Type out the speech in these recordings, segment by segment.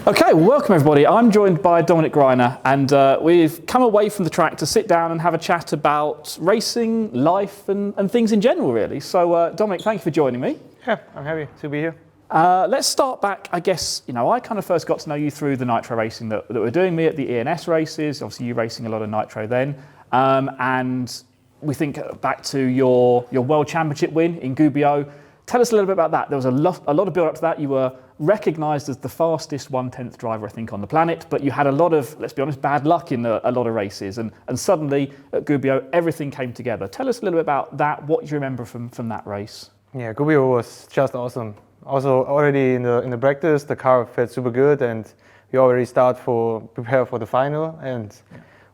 Okay, well, welcome everybody. I'm joined by Dominic Greiner, and we've come away from the track to sit down and have a chat about racing, life, and things in general, really. So, Dominic, thank you for joining me. Yeah, I'm happy to be here. Let's start back, I guess, I kind of first got to know you through the Nitro racing that we're doing, me at the ETS races, obviously you racing a lot of Nitro then, and we think back to your World Championship win in GER. Tell us a little bit about that. There was a lot of build up to that. You were recognised as the fastest 1/10th driver, I think, on the planet, but you had a lot of, let's be honest, bad luck in a lot of races, and suddenly at GER everything came together. Tell us a little bit about that, what you remember from that race. Yeah, GER was just awesome. Also, already in the practice, the car felt super good, and we already prepare for the final, and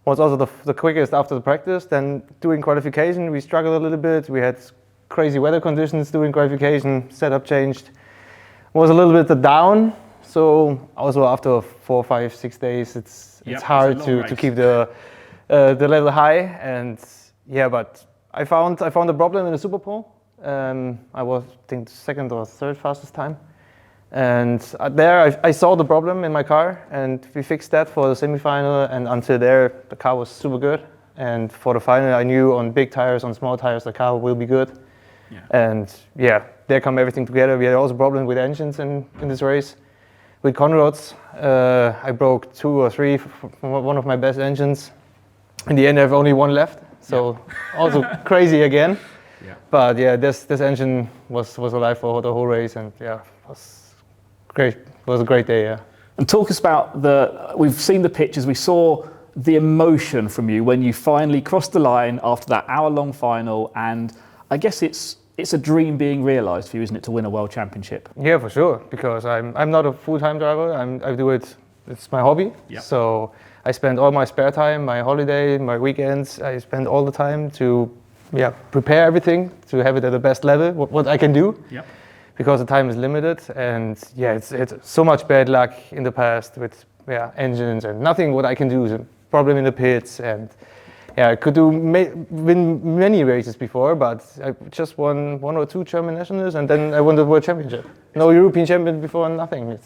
was also the quickest after the practice. Then doing qualification, we struggled a little bit. We had crazy weather conditions during qualification, setup changed. Was a little bit the down, so also after 4, 5, 6 days, it's hard to keep the level high. And yeah, but I found a problem in the Super Pole. I was, I think, second or third fastest time, and there I saw the problem in my car, and we fixed that for the semi-final. And until there, the car was super good. And for the final, I knew on big tires, on small tires, the car will be good. Yeah. And yeah, there come everything together. We had also problems with engines in this race. With conrods, I broke 2 or 3 from one of my best engines. In the end, I have only one left, so also crazy again. Yeah. But yeah, this engine was alive for the whole race, and yeah, it was great. It was a great day. Yeah. And talk us about we've seen the pictures. We saw the emotion from you when you finally crossed the line after that hour-long final, and I guess it's a dream being realised for you, isn't it, to win a World Championship? Yeah, for sure, because I'm not a full-time driver. I do it. It's my hobby. Yep. So I spend all my spare time, my holiday, my weekends. I spend all the time to prepare everything to have it at the best level. What I can do. Yep. Because the time is limited, and yeah, it's so much bad luck in the past with engines and nothing what I can do. The problem in the pits, and I could win many races before, but I just won 1 or 2 German nationals, and then I won the World Championship. No European champion before, nothing.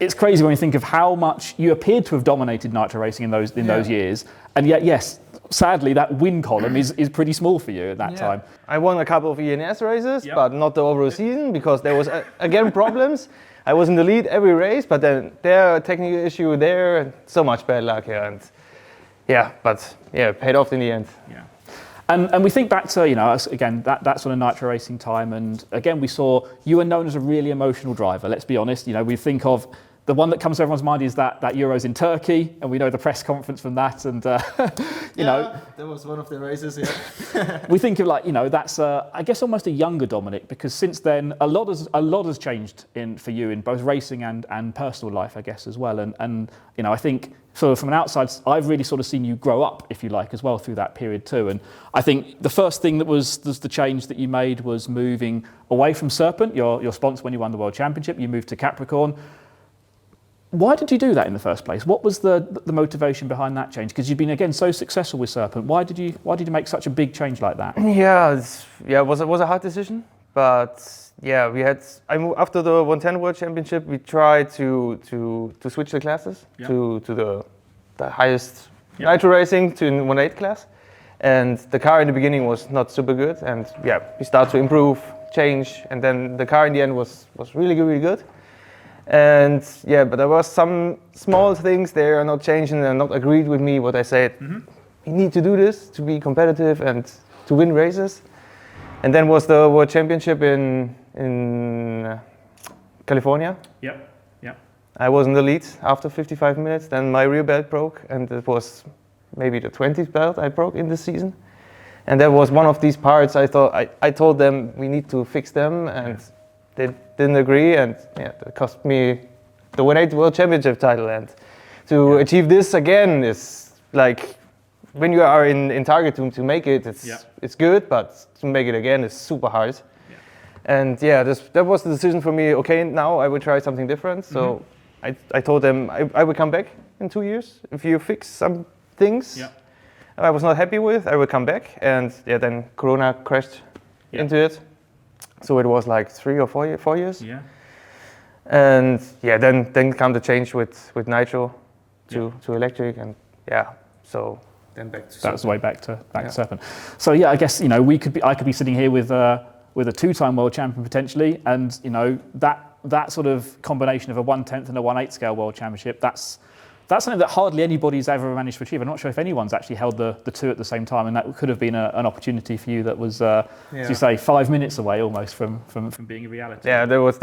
It's crazy when you think of how much you appeared to have dominated Nitro racing in those years, and yet yes, sadly that win column is pretty small for you at that time. I won a couple of ETS races, but not the overall season, because there was again problems. I was in the lead every race, but then there technical issue there, and so much bad luck here, and it paid off in the end. Yeah. And we think back to, again, that's on a Nitro racing time, and again we saw you were known as a really emotional driver. Let's be honest, we think of the one that comes to everyone's mind is that Euros in Turkey, and we know the press conference from that, and that was one of the races. Yeah, we think of that's I guess almost a younger Dominic, because since then a lot has changed for you in both racing and personal life, I guess, as well. And I think sort of from an outside, I've really sort of seen you grow up, if you like, as well through that period too. And I think the first thing that was the change that you made was moving away from Serpent, your sponsor when you won the World Championship. You moved to Capricorn. Why did you do that in the first place? What was the motivation behind that change? Because you've been, again, so successful with Serpent. Why did you make such a big change like that? It was a hard decision, but I moved after the 110 World Championship. We tried to switch the classes to the highest Nitro racing to 1/8 class, and the car in the beginning was not super good, and we started to improve, change, and then the car in the end was really good. And but there was some small things they are not changing and not agreed with me. What I said, we need to do this to be competitive and to win races. And then was the World Championship in California. Yep. I was in the lead after 55 minutes. Then my rear belt broke, and it was maybe the 20th belt I broke in this season. And that was one of these parts. I told them we need to fix them, and they didn't agree, and it cost me the 1/8 World Championship title. And to achieve this again is like, when you are in target to make it, it's good, but to make it again is super hard. Yeah. And that was the decision for me. Okay, now I will try something different. So I told them I will come back in 2 years if you fix some things I was not happy with. I will come back, and then Corona crashed into it. So it was like 3 or 4 years. Yeah. And yeah, then come the change with Nitro to electric, and so then back to that's the way back to Serpent. So yeah, I guess I could be sitting here with a 2-time world champion potentially, and that sort of combination of a 1/10 and a 1/8 scale world championship, that's something that hardly anybody's ever managed to achieve. I'm not sure if anyone's actually held the two at the same time, and that could have been an opportunity for you that was, as you say, 5 minutes away almost from being a reality. Yeah, that was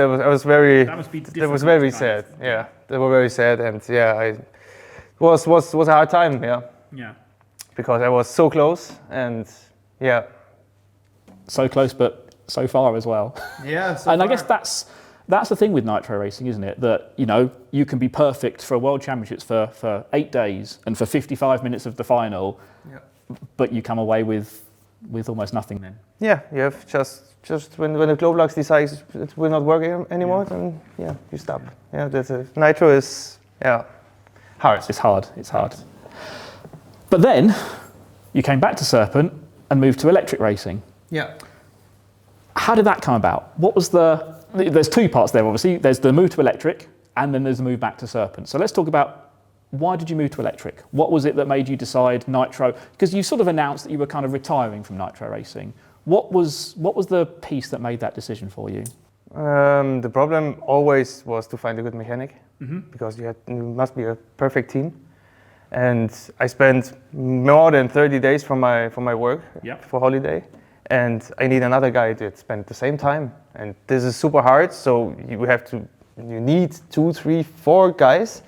very sad. Yeah, they were very sad, and it was a hard time. Yeah. Because I was so close, and so close, but so far as well. Yeah, I guess that's the thing with Nitro racing, isn't it? That you can be perfect for a World Championships for 8 days and for 55 minutes of the final, but you come away with almost nothing then. Yeah, you have just when the globe locks decides it will not work anymore, then you stop. Yeah, Nitro is hard. It's hard. But then you came back to Serpent and moved to electric racing. Yeah. How did that come about? What was there's two parts there, obviously. There's the move to electric, and then there's the move back to Serpent. So let's talk about, why did you move to electric? What was it that made you decide Nitro? Because you sort of announced that you were kind of retiring from Nitro racing. What was the piece that made that decision for you? The problem always was to find a good mechanic, because you must be a perfect team. And I spent more than 30 days from my work for holiday, and I need another guy that spend the same time. And this is super hard, so you need 2, 3, 4 guys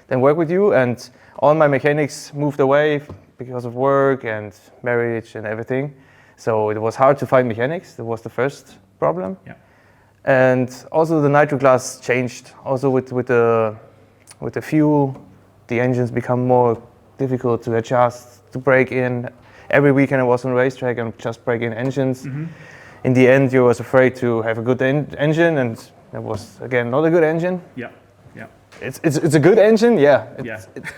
that work with you. And all my mechanics moved away because of work and marriage and everything. So it was hard to find mechanics. That was the first problem. Yeah. And also the Nitro class changed. Also with the fuel, the engines become more difficult to adjust, to break in. Every weekend I was on a racetrack and just break in engines. In the end, you was afraid to have a good engine, and it was again not a good engine. It's a good engine,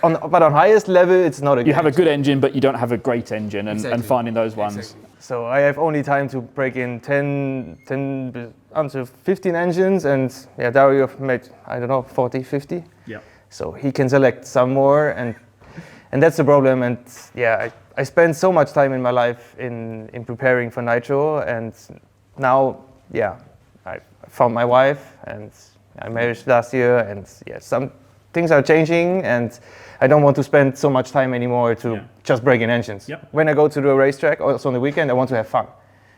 but on highest level, it's not a good You have a good engine, but you don't have a great engine, and finding those ones. Exactly. So I have only time to break in 10 until 15 engines, and Dario made, 40, 50. So he can select some more, and that's the problem. And I spent so much time in my life in preparing for Nitro, and now I found my wife, and I married last year, and some things are changing, and I don't want to spend so much time anymore to just break in engines. When I go to the racetrack, also on the weekend, I want to have fun,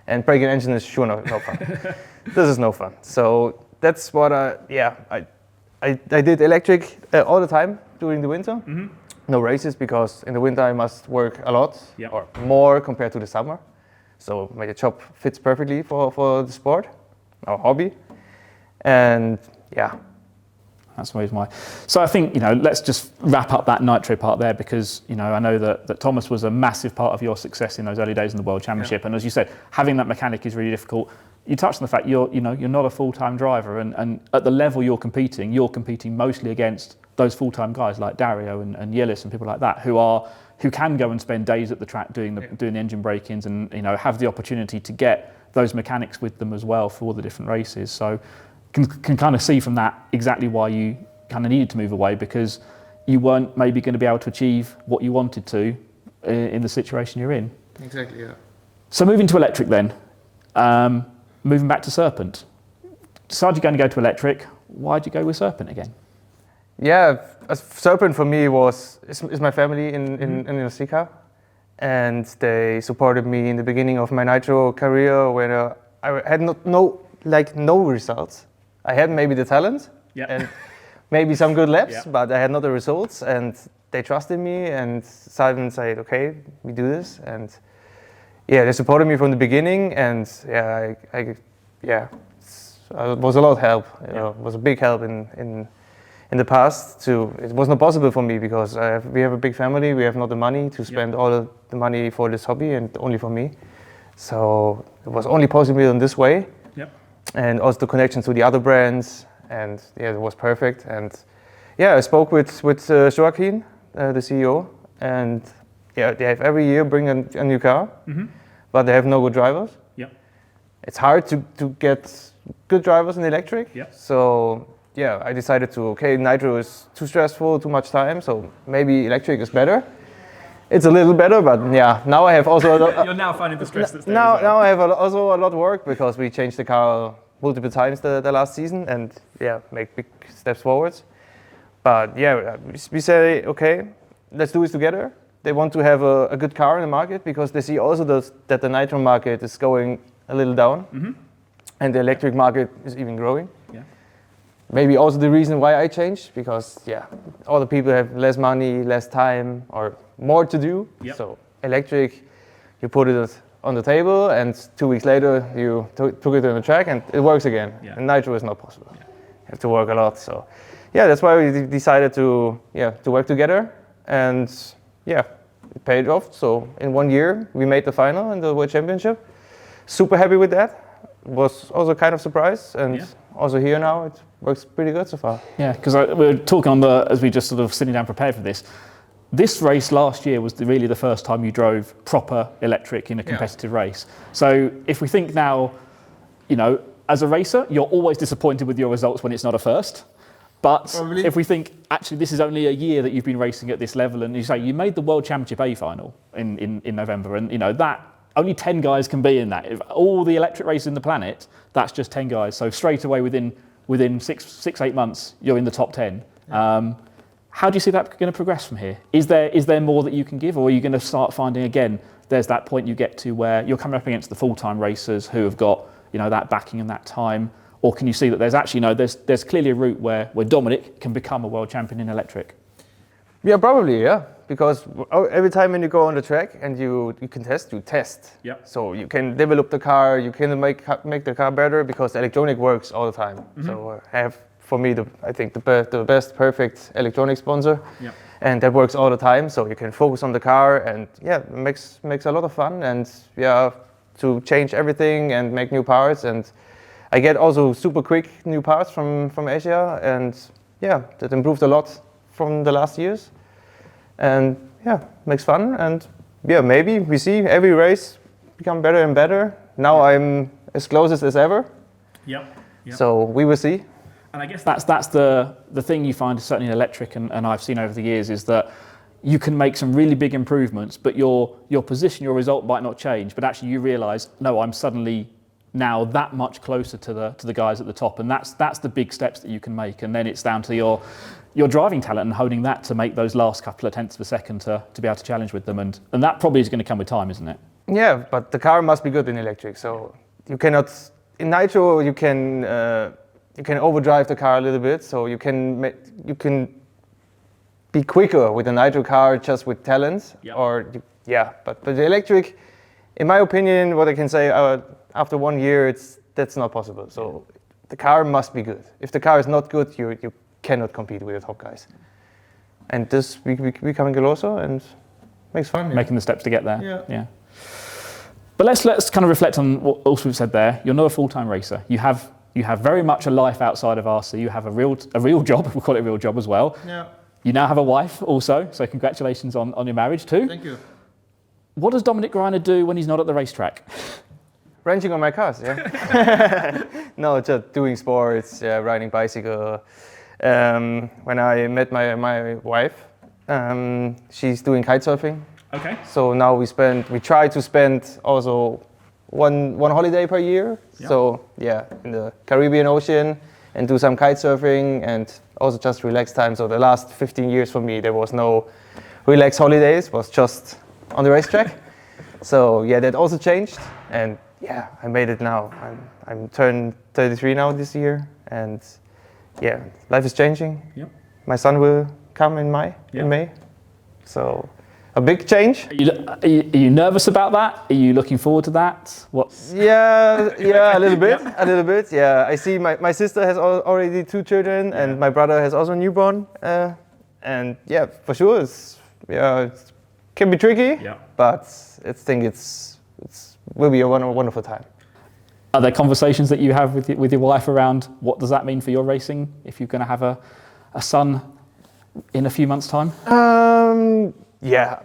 and breaking engine is sure no fun. This is no fun. So that's what I did electric all the time during the winter. No races, because in the winter I must work a lot, or more compared to the summer. So my job fits perfectly for the sport, our hobby. And that's the reason why. So I think, let's just wrap up that Nitro part there, because, I know that Thomas was a massive part of your success in those early days in the World Championship. And as you said, having that mechanic is really difficult. You touched on the fact you're not a full-time driver, and at the level you're competing mostly against those full-time guys like Dario and Yillis and people like that who can go and spend days at the track doing the engine break-ins, and have the opportunity to get those mechanics with them as well for all the different races. So can kind of see from that exactly why you kind of needed to move away, because you weren't maybe going to be able to achieve what you wanted to in the situation you're in. Exactly, yeah. So moving to electric then. Moving back to Serpent, decided you're going to go to electric. Why did you go with Serpent again? Serpent for me is my family in Osaka, and they supported me in the beginning of my Nitro career, where I had no results. I had maybe the talent and maybe some good laps, but I had not the results, and they trusted me, and Simon said, okay, we do this, and they supported me from the beginning, and it was a lot of help. It was a big help in the past. It was not possible for me, because we have a big family. We have not the money to spend all the money for this hobby, and only for me. So it was only possible in this way. And also the connections to the other brands, and it was perfect. And I spoke with Joaquin, the CEO, and they have every year bring a new car, but they have no good drivers. It's hard to get good drivers in electric. So yeah, I decided to, okay, Nitro is too stressful, too much time, so maybe electric is better. It's a little better, but yeah, now I have also... You're now finding the stress that's there now, as well. now I have also a lot of work because we changed the car multiple times the last season and yeah, make big steps forwards. But yeah, we say, okay, let's do this together. They want to have a good car in the market because they see also that the Nitro market is going a little down and the electric market is even growing. Yeah. Maybe also the reason why I changed because yeah, all the people have less money, less time or more to do. Yep. So electric, you put it on the table and 2 weeks later you took it on the track and it works again. Yeah. And Nitro is not possible. Yeah. You have to work a lot. So yeah, that's why we decided to work together and yeah, it paid off. So in 1 year we made the final in the World Championship. Super happy with that. Was also kind of surprised and also here now it works pretty good so far. Yeah, because we were talking as we just sort of sitting down prepared for this. This race last year was really the first time you drove proper electric in a competitive race. So if we think now, you know, as a racer, you're always disappointed with your results when it's not a first. But Probably. if we think, actually, this is only a year that you've been racing at this level, and you say you made the World Championship A final in November, and you know that only 10 guys can be in that. If all the electric races in the planet, that's just 10 guys. So straight away within 6-8 months, you're in the top 10. How do you see that going to progress from here? Is there more that you can give, or are you going to start finding again? There's that point you get to where you're coming up against the full-time racers who have got that backing and that time, or can you see that there's actually there's clearly a route where Dominic can become a world champion in electric? Yeah, probably, yeah. Because every time when you go on the track and you can test, you test. Yeah. So you can develop the car, you can make the car better because the electronic works all the time. So I have, for me, I think the best perfect electronic sponsor. Yeah. And that works all the time, so you can focus on the car and yeah, it makes a lot of fun and yeah, to change everything and make new parts and I get also super quick new parts from Asia and yeah, that improved a lot from the last years. And yeah, makes fun and yeah, maybe we see every race become better and better. Now I'm as close as ever. Yep. So we will see. And I guess that's the thing you find certainly in electric and I've seen over the years is that you can make some really big improvements, but your position, your result might not change, but actually you realise, no, I'm suddenly now that much closer to the guys at the top, and that's the big steps that you can make, and then it's down to your driving talent and honing that to make those last couple of tenths of a second to be able to challenge with them, and that probably is going to come with time, isn't it? Yeah, but the car must be good in electric, so you cannot in Nitro you can overdrive the car a little bit, so you can be quicker with a Nitro car just with talent, but the electric, in my opinion, what I can say after 1 year, that's not possible. So the car must be good. If the car is not good, you cannot compete with the top guys. And this we coming closer and makes fun. Making the steps to get there. Yeah. But let's kind of reflect on what else we've said there. You're not a full-time racer. You have very much a life outside of RC. You have a real job. We'll call it a real job as well. Yeah. You now have a wife also, so congratulations on your marriage too. Thank you. What does Dominic Greiner do when he's not at the racetrack? Wrenching on my cars, yeah. No, just doing sports, riding bicycle. When I met my wife, she's doing kite surfing. Okay. So now we try to spend also one holiday per year. Yeah. So yeah, in the Caribbean Ocean and do some kite surfing and also just relax time. So the last 15 years for me, there was no relaxed holidays, was just on the racetrack. So yeah, that also changed. And yeah, I made it now. I'm turned 33 now this year. And yeah, life is changing. Yep. My son will come in May. So a big change. Are you nervous about that? Are you looking forward to that? Yeah, a little bit. Yeah, I see my sister has already 2 children, and my brother has also a newborn. And yeah, for sure, it can be tricky. Yeah. But I think it's will be a wonderful time. Are there conversations that you have with your wife around what does that mean for your racing if you're going to have a son in a few months' time? Yeah,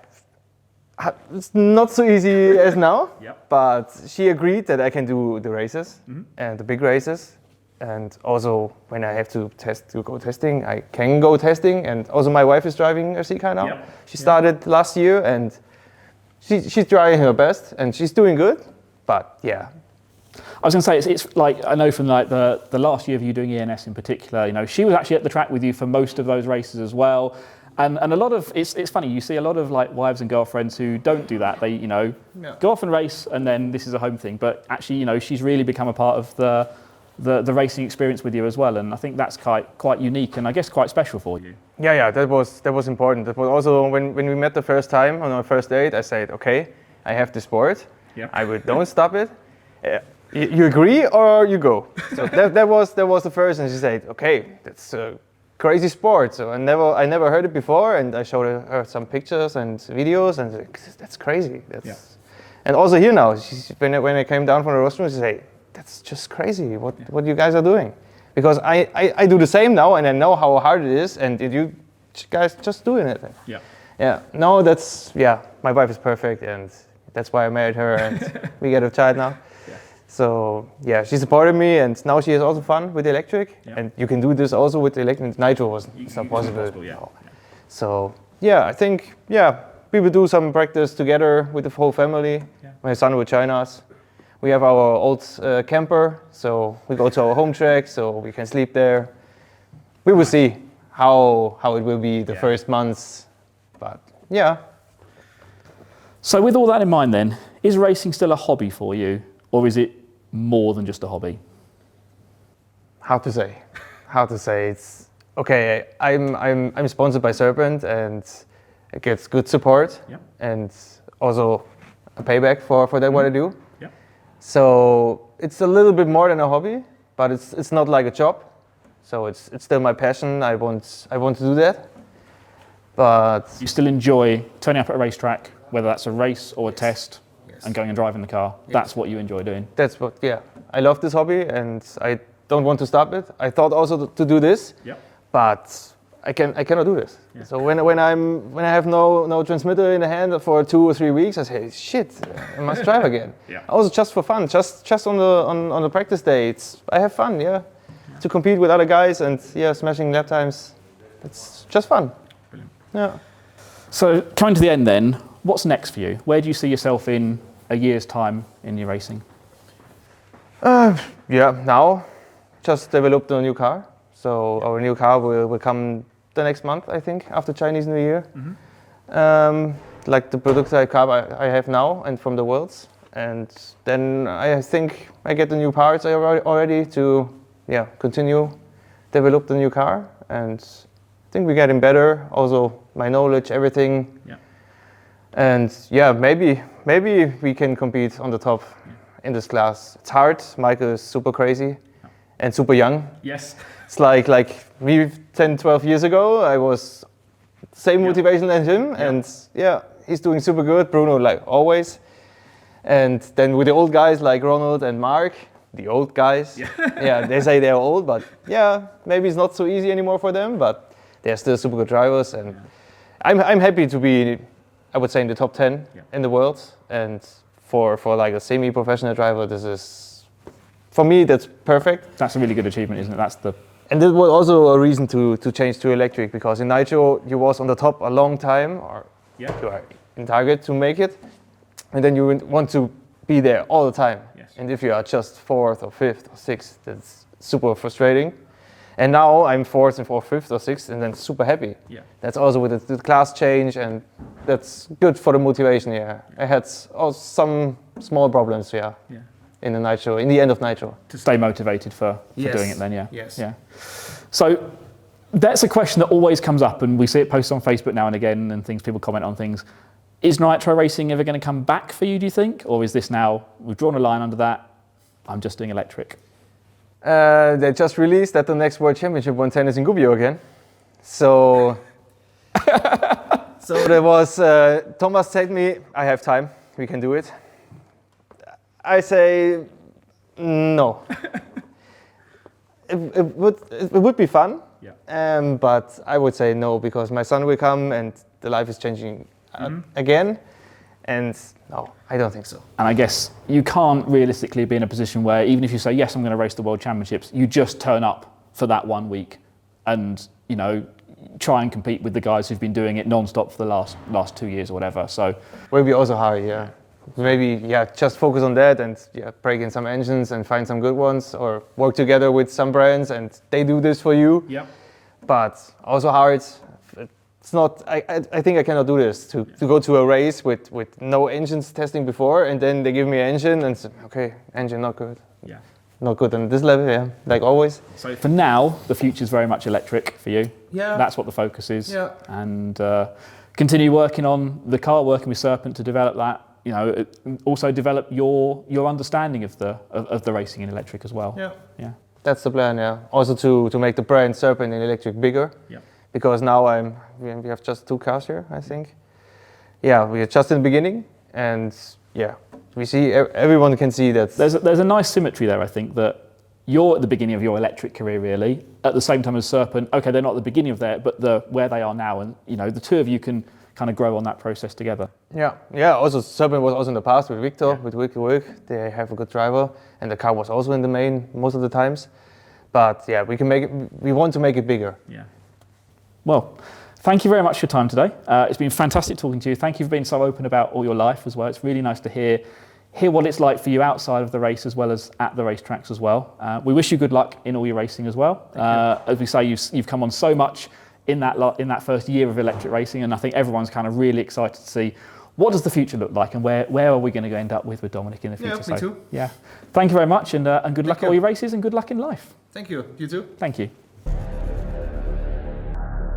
it's not so easy as now, but she agreed that I can do the races and the big races. And also when I have to go testing, I can go testing. And also my wife is driving a C car now. Yep. She started last year, and she's trying her best, and she's doing good. But yeah. I was going to say, it's like, I know from like the last year of you doing ENS in particular, you know, she was actually at the track with you for most of those races as well. And a lot of, it's funny, you see a lot of like wives and girlfriends who don't do that. They, you know, go off and race and then this is a home thing. But actually, you know, she's really become a part of the racing experience with you as well. And I think that's quite unique and I guess quite special for you. Yeah, that was important. That was also when we met the first time on our first date, I said, okay, I have this sport. Yeah. Don't stop it. You agree or you go? So that was the first, and she said, okay, that's a crazy sport. So I never heard it before, and I showed her some pictures and videos, and that's crazy. And also here now, when I came down from the rostrum, she said, that's just crazy. What you guys are doing? Because I do the same now, and I know how hard it is, and you guys just doing it. Yeah. No, my wife is perfect, and that's why I married her, and we get a child now. So yeah, she supported me, and now she has also fun with the electric, and you can do this also with the electric. Nitro was not possible. No. So yeah, I think we will do some practice together with the whole family. My son will join us. We have our old camper, so we go to our home track, so we can sleep there. We will see how it will be the first months, but yeah. So with all that in mind then, is racing still a hobby for you, or is it more than just a hobby? How to say? It's okay. I'm sponsored by Serpent, and it gets good support, and also a payback for that what I do. So it's a little bit more than a hobby, but it's not like a job. So it's still my passion. I want to do that. But you still enjoy turning up at a racetrack, whether that's a race or a test, and going and driving the car. That's what you enjoy doing. That's what, I love this hobby, and I don't want to stop it. I thought also to do this, but I cannot do this. So when I have no transmitter in the hand for 2 or 3 weeks, I say, shit, I must drive again. Also just for fun, just on the practice day, I have fun, to compete with other guys and smashing lap times. It's just fun. Brilliant. Yeah. So coming to the end then, what's next for you? Where do you see yourself in a year's time in your racing? Now just developed a new car. So our new car will come the next month, I think, after Chinese New Year. Like the prototype car I have now and from the Worlds. And then I think I get the new parts already to continue develop the new car. And I think we're getting better. Also my knowledge, everything. And maybe we can compete on the top in this class. It's hard. Michael is super crazy and super young. Yes. It's like me 10, 12 years ago, I was same motivation as him, and he's doing super good. Bruno, like always. And then with the old guys like Ronald and Mark, the old guys, they say they're old, but maybe it's not so easy anymore for them, but they're still super good drivers, and I'm happy to be, I would say, in the top 10 in the world, and for like a semi-professional driver, this is, for me, that's perfect. That's a really good achievement, isn't it? And that was also a reason to change to electric, because in Nitro you was on the top a long time, or you are in target to make it, and then you want to be there all the time. And if you are just 4th or 5th or 6th, that's super frustrating. And now I'm 4th and 5th or 6th, and then super happy. That's also with the class change, and that's good for the motivation. I had some small problems. In the Nitro, in the end of Nitro. To stay motivated for doing it then, So that's a question that always comes up, and we see it posted on Facebook now and again, and things, people comment on things. Is Nitro racing ever going to come back for you, do you think? Or is this now, we've drawn a line under that, I'm just doing electric? They just released that the next World Championship 110 is in Gubbio again. So, there was, Thomas said me, I have time, we can do it. I say no. It would be fun, but I would say no, because my son will come and the life is changing again, And no, I don't think so. And I guess you can't realistically be in a position where even if you say, yes, I'm going to race the World Championships, you just turn up for that 1 week and, you know, try and compete with the guys who've been doing it non-stop for the last 2 years or whatever. So Will be also hard, yeah. Maybe, yeah, just focus on that and break in some engines and find some good ones, or work together with some brands and they do this for you. yeah. But also hard. It's not. I think I cannot do this to go to a race with no engines testing before, and then they give me an engine and say, okay, engine not good. Yeah. Not good on this level, yeah, like always. So for now, the future is very much electric for you. Yeah. That's what the focus is. Yeah. And continue working on the car, working with Serpent to develop that. You know, also develop your understanding of the racing in electric as well. Yeah. Yeah. That's the plan, yeah. Also to make the brand Serpent in electric bigger. Yeah. Because now we have just 2 cars here, I think. Yeah, we are just in the beginning, and yeah, we see everyone can see that. There's a nice symmetry there, I think, that you're at the beginning of your electric career, really, at the same time as Serpent. Okay, they're not at the beginning of that, but where they are now, and you know, the two of you can kind of grow on that process together. Yeah. Also, Serpent was also in the past with Victor, with Wiki Work. They have a good driver, and the car was also in the main most of the times. But yeah, we want to make it bigger. Yeah. Well, thank you very much for your time today. It's been fantastic talking to you. Thank you for being so open about all your life as well. It's really nice to hear what it's like for you outside of the race as well as at the racetracks as well. We wish you good luck in all your racing as well. As we say, you've come on so much in that first year of electric racing, and I think everyone's kind of really excited to see what does the future look like and where are we going to end up with Dominic in the future. Yeah, me too. Yeah. Thank you very much, and good luck at all your races and good luck in life. Thank you. You too. Thank you.